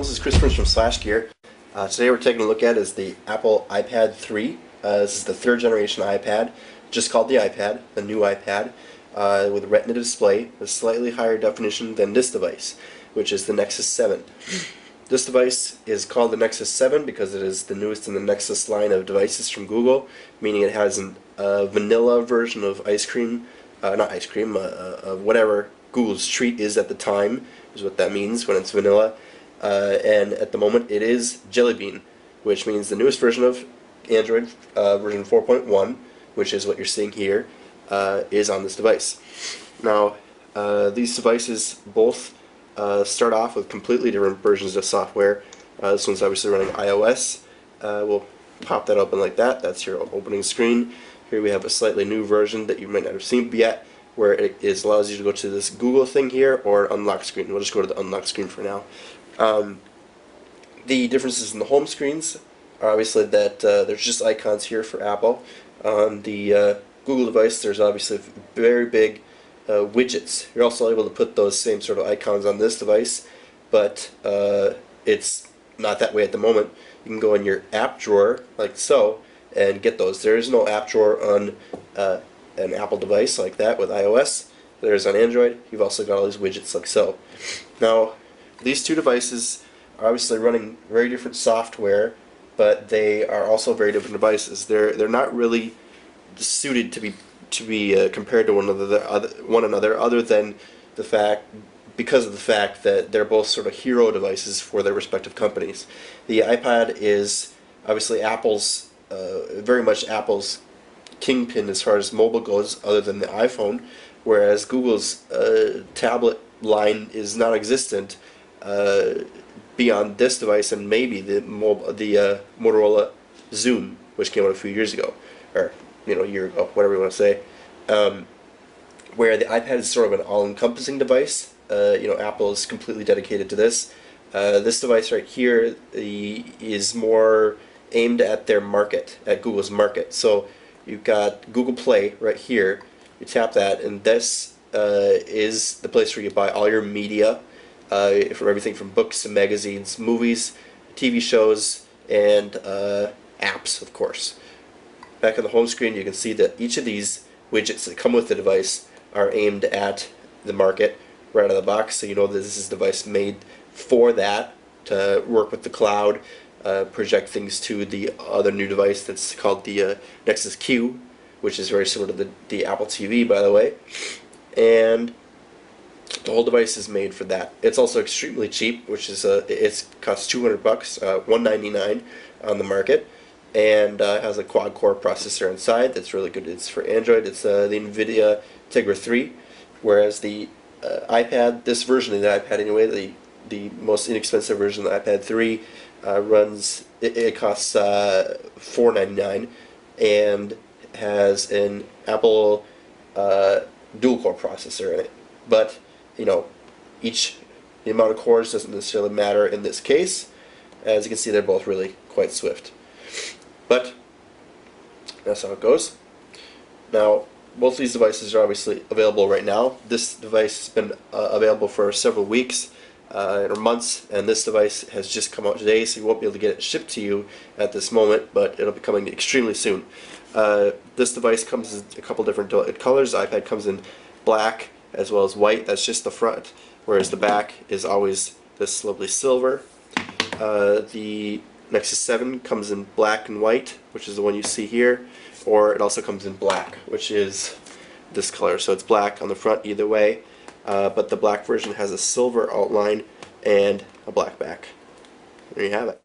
everyone, this is Chris from Slash Gear. Today we're taking a look at is the Apple iPad 3. This is the third generation iPad, just called the iPad, the new iPad, with a Retina display, with slightly higher definition than this device, which is the Nexus 7. This device is called the Nexus 7 because it is the newest in the Nexus line of devices from Google, meaning it has a vanilla version of whatever Google's treat is at the time, is what that means when it's vanilla. And at the moment it is Jelly Bean, which means the newest version of Android, version 4.1, which is what you're seeing here, is on this device. Now, these devices both start off with completely different versions of software. This one's obviously running iOS. We'll pop that open like that. That's your opening screen. Here we have a slightly new version that you might not have seen yet, where it allows you to go to this Google thing here or unlock screen. We'll just go to the unlock screen for now. The differences in the home screens are obviously that there's just icons here for Apple. On the Google device, there's obviously very big widgets. You're also able to put those same sort of icons on this device, but it's not that way at the moment. You can go in your app drawer, like so, and get those. There is no app drawer on an Apple device like that with iOS. There's on Android. You've also got all these widgets like so. Now, these two devices are obviously running very different software, but they are also very different devices. They're not really suited to be compared to one another, other than because of the fact that they're both sort of hero devices for their respective companies. The iPad is obviously Apple's, very much Apple's kingpin as far as mobile goes, other than the iPhone, whereas Google's tablet line is non-existent beyond this device and maybe the Motorola Zoom, which came out a few years ago, or a year ago, whatever you want to say. Where the iPad is sort of an all-encompassing device. Apple is completely dedicated to this. This device right here is more aimed at their market, at Google's market. So you've got Google Play right here. You tap that, and this is the place where you buy all your media, from everything from books to magazines, movies, TV shows, and apps, of course. Back on the home screen, you can see that each of these widgets that come with the device are aimed at the market right out of the box, so you know that this is a device made for that, to work with the cloud, project things to the other new device that's called the Nexus Q, which is very similar to the Apple TV, by the way. And the whole device is made for that. It's also extremely cheap, which is it costs $200, $199 on the market, and has a quad-core processor inside that's really good. It's for Android. It's the NVIDIA Tegra 3, whereas the iPad, this version of the iPad anyway, the most inexpensive version of the iPad 3 it costs $499 and has an Apple dual-core processor in it. But the amount of cores doesn't necessarily matter in this case. As you can see, they're both really quite swift. But that's how it goes. Now, both of these devices are obviously available right now. This device has been available for several weeks or months, and this device has just come out today, so you won't be able to get it shipped to you at this moment, but it'll be coming extremely soon. This device comes in a couple different colors. The iPad comes in black as well as white. That's just the front, whereas the back is always this lovely silver. The Nexus 7 comes in black and white, which is the one you see here, or it also comes in black, which is this color. So it's black on the front either way, but the black version has a silver outline and a black back. There you have it.